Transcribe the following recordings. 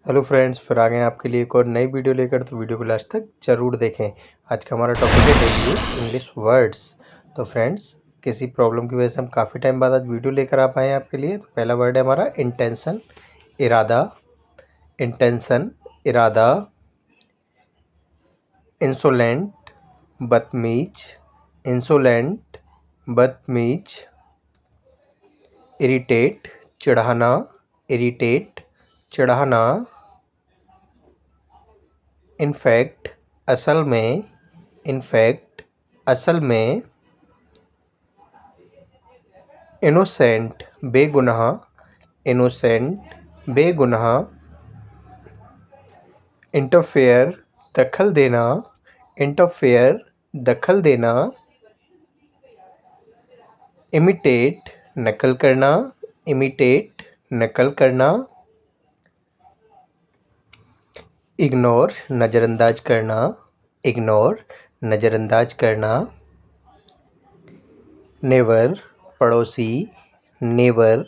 Hello friends, फिर आ गए हैं आपके लिए एक और नई वीडियो लेकर। तो वीडियो को लास्ट तक ज़रूर देखें। आज का हमारा टॉपिक है डेली यूज इंग्लिश वर्ड्स। तो फ्रेंड्स, किसी प्रॉब्लम की वजह से हम काफ़ी टाइम बाद आज वीडियो लेकर आ पाए हैं आपके लिए। तो पहला वर्ड है हमारा इंटेंशन, इरादा। इंटेंशन, इरादा। इंसोलेंट, बदतमीज। इंसोलेंट, बदतमीज। इरिटेट, चिढ़ाना। इरिटेट, चिढ़ाना। इनफैक्ट, असल में। इनफैक्ट, असल में। इनोसेंट, बेगुनाह। इनोसेंट, बेगुनाह। इंटरफेयर, दखल देना। इंटरफेयर, दखल देना। इमिटेट, नकल करना। इमिटेट, नकल करना। इग्नोर, नज़रअंदाज करना। इग्नोर, नज़रअंदाज करना। नेवर, पड़ोसी। नेवर,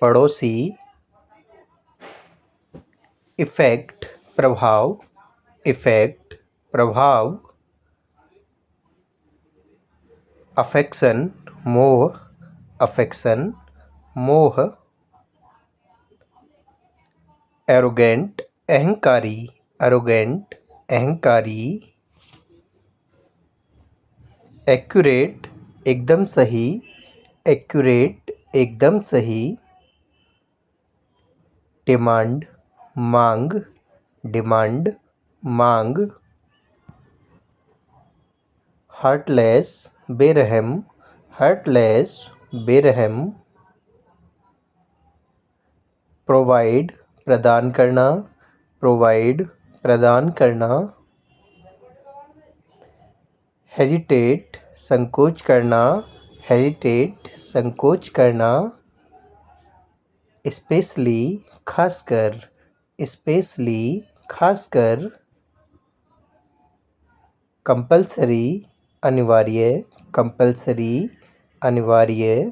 पड़ोसी। इफ़ेक्ट, प्रभाव। इफ़ेक्ट, प्रभाव। अफेक्शन, मोह। अफेक्शन, मोह। एरोगेंट, अहंकारी। एरोगेंट, अहंकारी। एक्यूरेट, एकदम सही। एक्यूरेट, एकदम सही। डिमांड, मांग। डिमांड, मांग। हार्टलेस, बेरहम। हार्टलेस, बेरहम। प्रोवाइड, प्रदान करना। प्रोवाइड, प्रदान करना। हेजिटेट, संकोच करना। हेजिटेट, संकोच करना। स्पेशली, खासकर। स्पेशली, खासकर। कंपल्सरी, अनिवार्य। कंपल्सरी, अनिवार्य।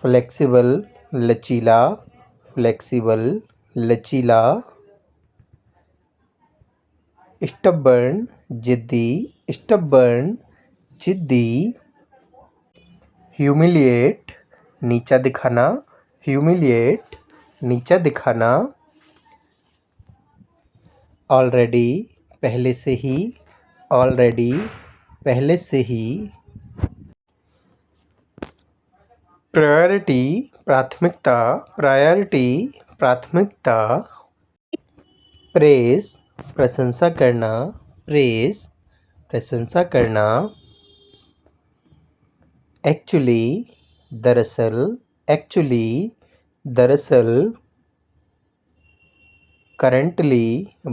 फ्लेक्सिबल, लचीला। फ्लेक्सिबल, लचीला। स्टबर्न, जिद्दी। स्टबर्न, जिद्दी। ह्यूमिलिएट, नीचा दिखाना। ह्यूमिलिएट, नीचा दिखाना। ऑलरेडी, पहले से ही। ऑलरेडी, पहले से ही। प्रायोरिटी, प्राथमिकता। प्रायोरिटी, प्राथमिकता। प्रेज, प्रशंसा करना। प्रेज, प्रशंसा करना। एक्चुअली, दरअसल। एक्चुअली, दरअसल। करंटली,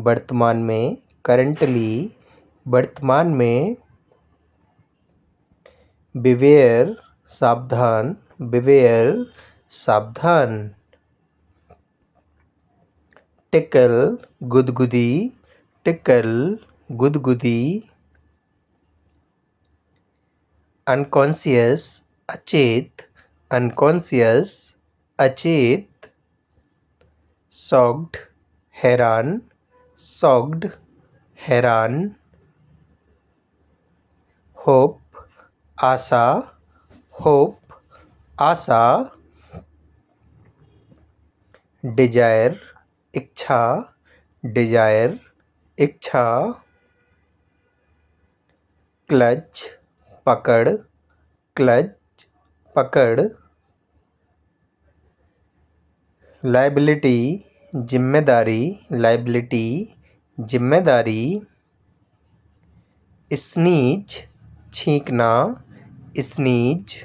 वर्तमान में। करंटली, वर्तमान में। बिवेयर, सावधान। बिवेयर, सावधान। टिकल, गुदगुदी। टिकल, गुदगुदी। अनकॉन्शियस, अचेत। अनकॉन्शियस, अचेत। शॉक्ड, हैरान। शॉक्ड, हैरान। होप, आशा। होप, आशा। डिजायर, इच्छा। डिजायर, इच्छा। क्लच, पकड़। क्लच, पकड़। लायबिलिटी, जिम्मेदारी। लायबिलिटी, जिम्मेदारी। स्नीज, छींकना। स्नीज,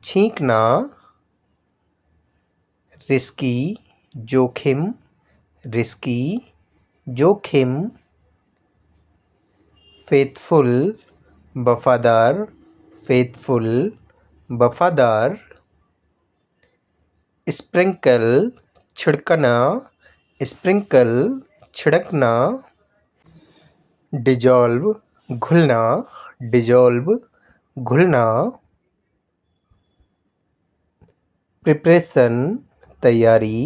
छींकना। रिस्की, जोखिम। रिस्की, जोखिम। फेथफुल, वफादार। फेथफुल, वफादार। स्प्रिंकल, छिड़कना। स्प्रिंकल, छिड़कना। डिजॉल्व, घुलना। डिजॉल्व, घुलना। प्रिपरेशन, तैयारी।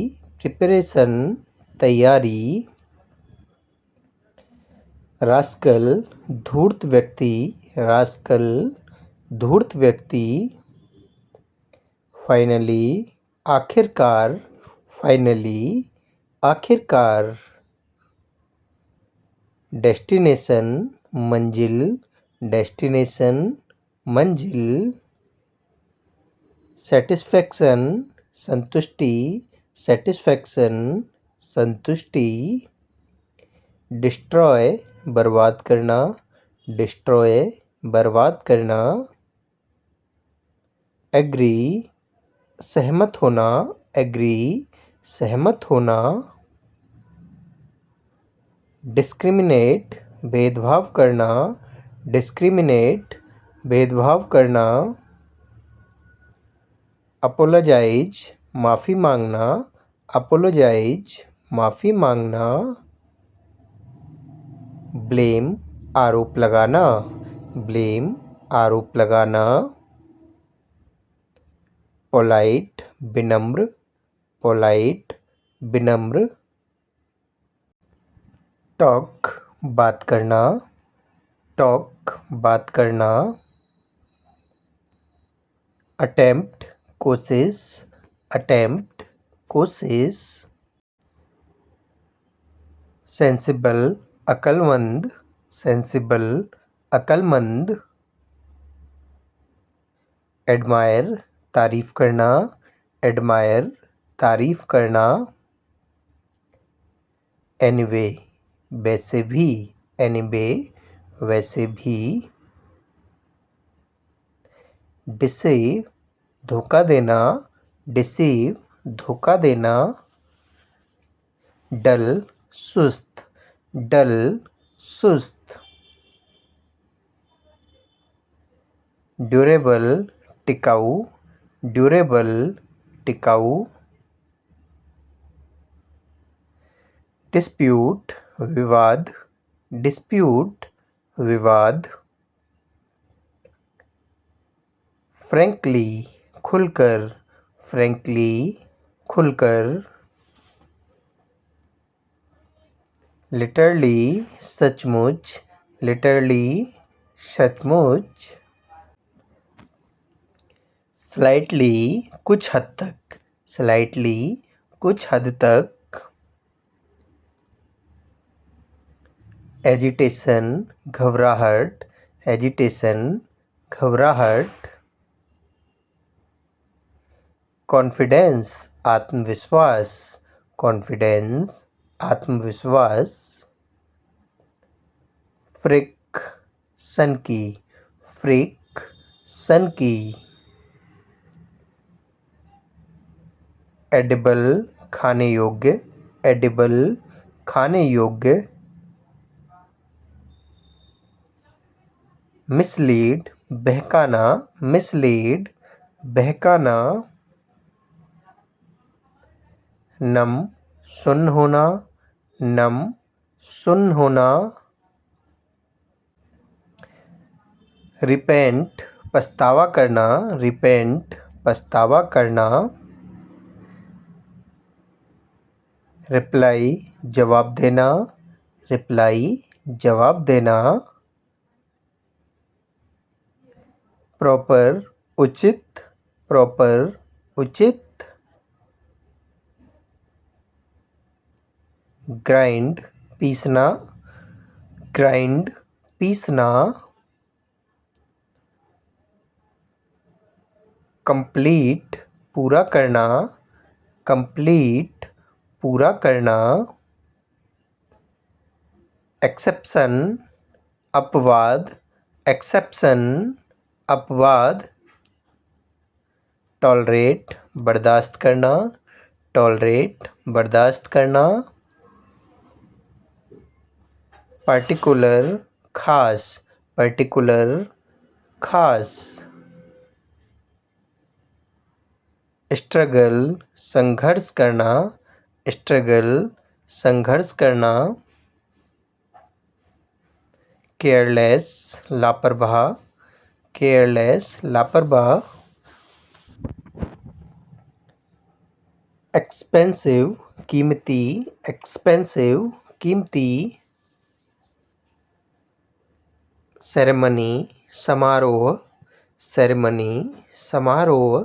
प्रिपरेशन तैयारी, रास्कल धूर्त व्यक्ति, रास्कल धूर्त व्यक्ति, फाइनली आखिरकार, फाइनली आखिरकार, डेस्टिनेशन मंजिल, डेस्टिनेशन मंजिल, सेटिस्फैक्शन संतुष्टि, सेटिस्फैक्शन संतुष्टि, डिस्ट्रॉय बर्बाद करना, डिस्ट्रॉय बर्बाद करना, एग्री सहमत होना, एग्री सहमत होना, डिस्क्रिमिनेट भेदभाव करना, डिस्क्रिमिनेट भेदभाव करना, अपोलोजाइज माफ़ी मांगना, अपोलोजाइज माफ़ी मांगना, ब्लेम आरोप लगाना, ब्लेम आरोप लगाना, पोलाइट विनम्र, पोलाइट विनम्र, टॉक बात करना, टॉक बात करना, अटेम्प्ट कोशिश, अटेम्प्ट कोशिश, सेंसिबल अक्लमंद, सेंसिबल अक्लमंद, एडमायर तारीफ करना, एडमायर तारीफ करना, एनीवे वैसे भी, एनीवे वैसे भी, डिसीव धोखा देना, डिसीव धोखा देना, डल सुस्त, डल सुस्त, ड्यूरेबल टिकाऊ, ड्यूरेबल टिकाऊ, डिस्प्यूट विवाद, डिस्प्यूट विवाद, फ्रैंकली खुलकर, फ्रैंकली खुलकर, लिटरली सचमुच, लिटरली सचमुच, स्लाइटली कुछ हद तक, स्लाइटली कुछ हद तक, एजिटेशन घबराहट, एजिटेशन घबराहट, कॉन्फिडेंस आत्मविश्वास, कॉन्फिडेंस आत्मविश्वास, फ्रिक सन की, फ्रिक सन की, एडिबल खाने योग्य, एडिबल खाने योग्य, मिसलीड बहकाना, मिसलीड बहकाना, नम सुन्न होना, नम सुन्न होना, रिपेंट पछतावा करना, रिपेंट पछतावा करना, रिप्लाई जवाब देना, रिप्लाई जवाब देना, प्रॉपर उचित, प्रॉपर उचित, ग्राइंड पीसना, ग्राइंड पीसना, कंप्लीट पूरा करना, कंप्लीट पूरा करना, एक्सेप्शन अपवाद, एक्सेप्शन अपवाद, टॉलरेट बर्दाश्त करना, टॉलरेट बर्दाश्त करना, पर्टिकुलर खास, पर्टिकुलर खास, स्ट्रगल संघर्ष करना, स्ट्रगल संघर्ष करना, केयरलेस लापरवाह, केयरलेस लापरवाह, एक्सपेंसिव कीमती, एक्सपेंसिव, कीमती। सेरेमनी, समारोह, सेरेमनी, समारोह।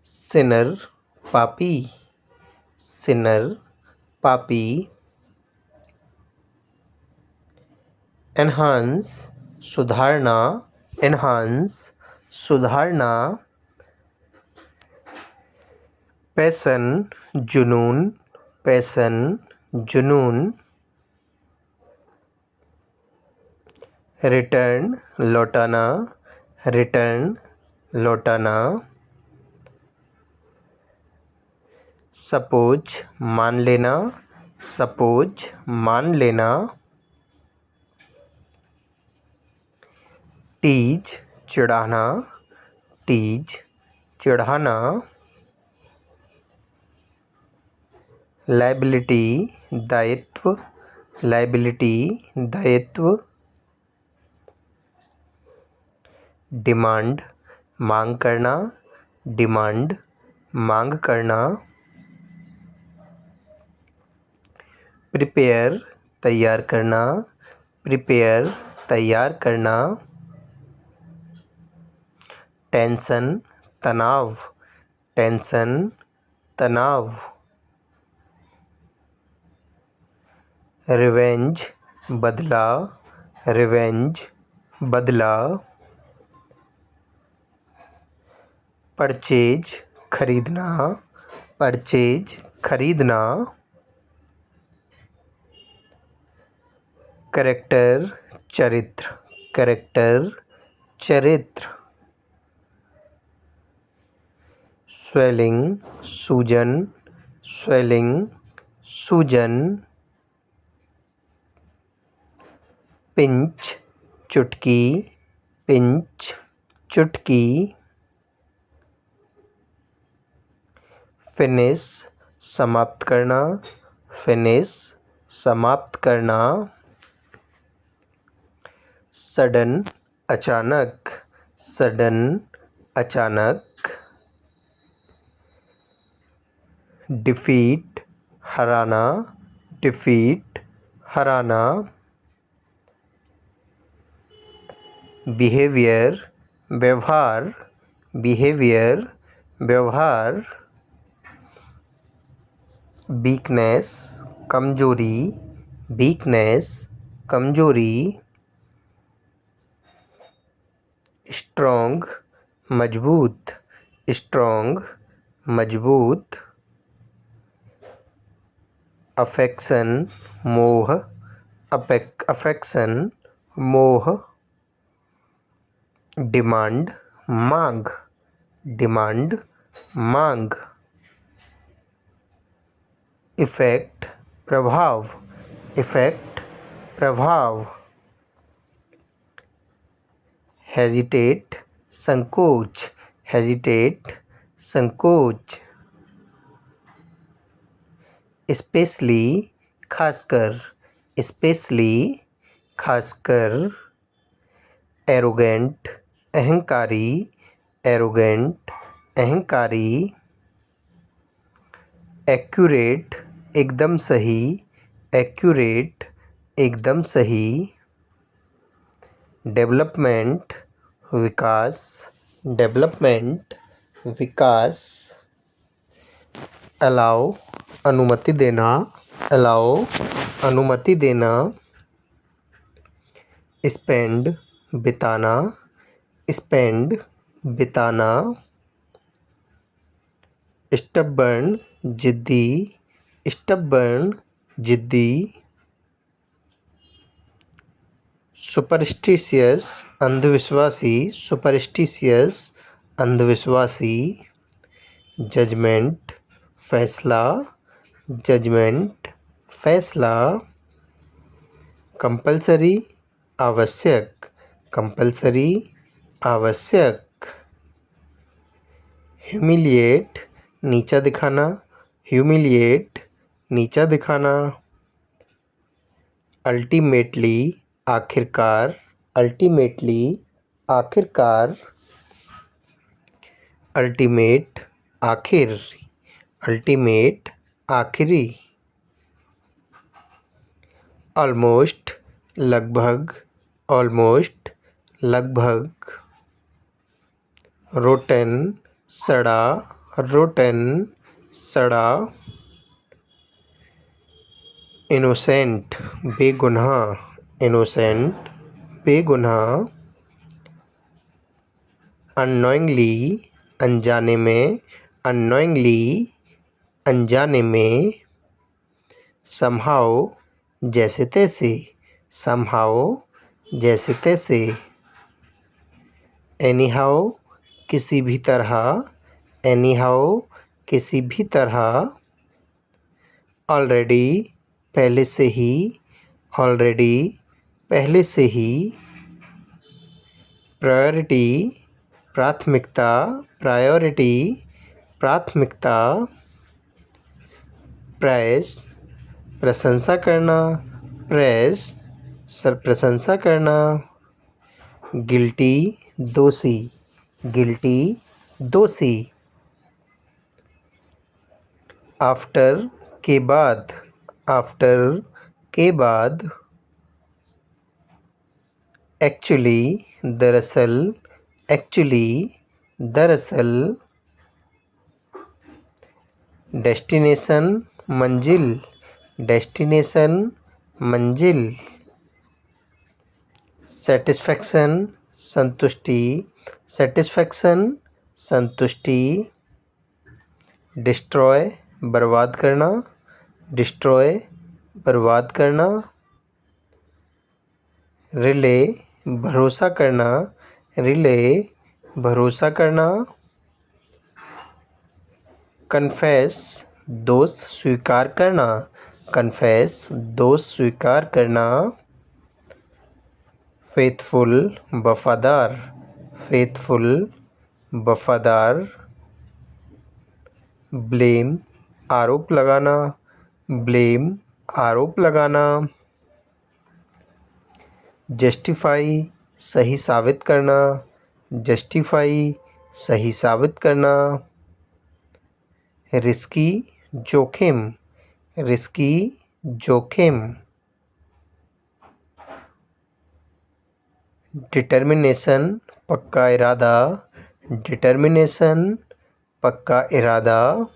सिनर, पापी, सिनर, पापी। एनहांस, सुधारना, एनहांस, सुधारना। पैसन, जुनून, पैसन, जुनून। रिटर्न, लौटाना, रिटर्न, लौटाना। सपोज, मान लेना, सपोज, मान लेना। टीज, चिढ़ाना, टीज, चिढ़ाना। लायबिलिटी, दायित्व, लायबिलिटी, दायित्व। डिमांड, मांग करना, डिमांड, मांग करना। प्रिपेयर, तैयार करना, प्रिपेयर, तैयार करना। टेंशन, तनाव, टेंशन, तनाव। रिवेंज, बदला, रिवेंज, बदला। परचेज, खरीदना, परचेज, खरीदना। कैरेक्टर, चरित्र, कैरेक्टर, चरित्र। स्वेलिंग, सूजन, स्वेलिंग, सूजन। पिंच, चुटकी, पिंच, चुटकी। फिनिश, समाप्त करना, फिनिश, समाप्त करना। सडन, अचानक, सडन, अचानक। डिफीट, हराना, डिफीट, हराना। बिहेवियर, व्यवहार, बिहेवियर, व्यवहार। वीकनेस, कमजोरी, वीकनेस, कमजोरी। स्ट्रॉन्ग, मजबूत, स्ट्रॉन्ग, मजबूत। अफेक्शन, मोह, अफेक्शन, मोह। डिमांड, मांग, डिमांड, मांग। इफेक्ट, प्रभाव, इफेक्ट, प्रभाव। हेजिटेट, संकोच, हेजिटेट, संकोच। स्पेशली, खासकर, स्पेशली, खासकर। एरोगेंट, अहंकारी, एरोगेंट, अहंकारी। एक्यूरेट, एकदम सही, एक्यूरेट, एकदम सही। डेवलपमेंट, विकास, डेवलपमेंट, विकास। अलाउ, अनुमति देना, अलाउ, अनुमति देना। स्पेंड, बिताना, स्पेंड, बिताना। स्टबर्न, जिद्दी, स्टबर्न, जिद्दी। सुपरस्टिशियस, अंधविश्वासी, सुपरस्टिशियस, अंधविश्वासी। जजमेंट, फैसला, जजमेंट, फैसला। कंपल्सरी, आवश्यक, कंपल्सरी, आवश्यक। ह्यूमिलिएट, नीचा दिखाना, ह्यूमिलिएट, नीचा दिखाना। अल्टीमेटली, आखिरकार, अल्टीमेटली, आखिरकार। अल्टीमेट, आखिर, अल्टीमेट, आखिरी। ऑलमोस्ट, लगभग, ऑलमोस्ट, लगभग। रोटन, सड़ा, रोटन, सड़ा। इनोसेंट, बेगुनाह, इनोसेंट, बेगुनाह। अननोइंगली, अनजाने में, अननोइंगली, अनजाने में। समहाउ, जैसे तैसे, समहाउ, जैसे तैसे। एनीहाउ, किसी भी तरह, एनीहाउ, किसी भी तरह। ऑलरेडी, पहले से ही, ऑलरेडी, पहले से ही। प्रायोरिटी, प्राथमिकता, प्रायोरिटी, प्राथमिकता। प्रेस, प्रशंसा करना, प्रेस, प्रशंसा करना। गिल्टी, दोषी, गिल्टी, दोषी। आफ्टर, के बाद, आफ्टर, के बाद। एक्चुअली, दरअसल, एक्चुअली, दरअसल। डेस्टिनेशन, मंजिल, डेस्टिनेशन, मंजिल। सेटिस्फैक्शन, संतुष्टि, सेटिस्फैक्शन, संतुष्टि। डिस्ट्रॉय, बर्बाद करना, डिस्ट्रॉय, बर्बाद करना। रिले, भरोसा करना, रिले, भरोसा करना। कन्फेस, दोष स्वीकार करना, कन्फेस, दोष स्वीकार करना। फेथफुल, वफादार, फेथफुल, वफादार। ब्लेम, आरोप लगाना, ब्लेम, आरोप लगाना। जस्टिफाई, सही साबित करना, जस्टिफाई, सही साबित करना। रिस्की, जोखिम, रिस्की, जोखिम। डिटर्मिनेशन, पक्का इरादा, डिटर्मिनेशन, पक्का इरादा।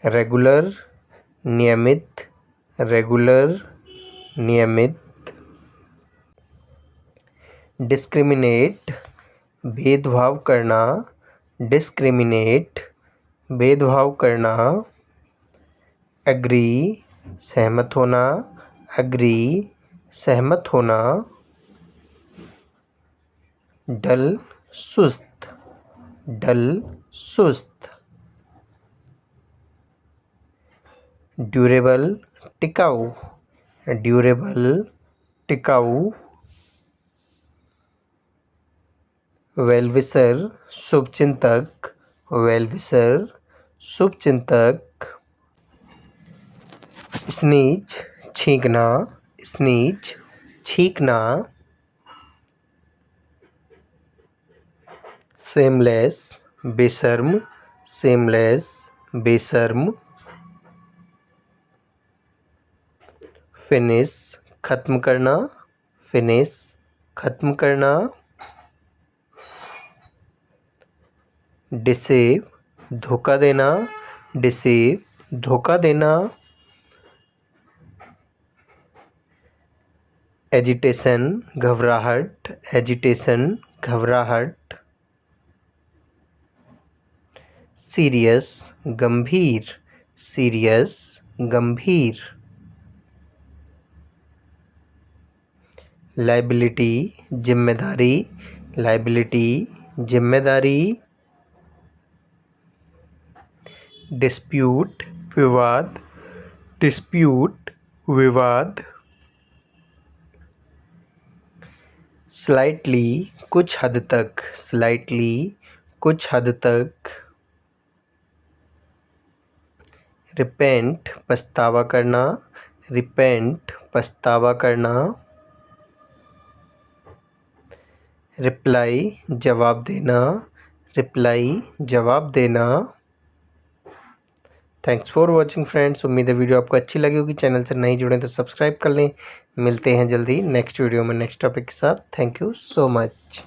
रेगुलर, नियमित, रेगुलर, नियमित। डिस्क्रिमिनेट, भेदभाव करना, डिस्क्रिमिनेट, भेदभाव करना। एग्री, सहमत होना, एग्री, सहमत होना। डल, सुस्त, डल, सुस्त। ड्यूरेबल, टिकाऊ, ड्यूरेबल, टिकाऊ। वेलविशर, शुभचिंतक, वेलविशर, शुभचिंतक। Snitch, छींकना, snitch, छींकना। सेमलेस, बेशर्म, सेमलेस, बेशर्म। फिनिश, खत्म करना, फिनिश, खत्म करना। डिसेव, धोखा देना, डिसेव, धोखा देना। एजिटेशन, घबराहट, एजिटेशन, घबराहट। सीरियस, गंभीर, सीरियस, गंभीर। लायबिलिटी, जिम्मेदारी, लायबिलिटी, जिम्मेदारी। डिस्प्यूट, विवाद, डिस्प्यूट, विवाद। स्लाइटली, कुछ हद तक, स्लाइटली, कुछ हद तक। रिपेंट, पछतावा करना, रिपेंट, पछतावा करना। रिप्लाई, जवाब देना, रिप्लाई जवाब देना। Thanks for watching friends. उम्मीद है वीडियो आपको अच्छी लगी होगी। चैनल से नहीं जुड़े तो सब्सक्राइब कर लें। मिलते हैं जल्दी नेक्स्ट वीडियो में नेक्स्ट टॉपिक के साथ। Thank you so much.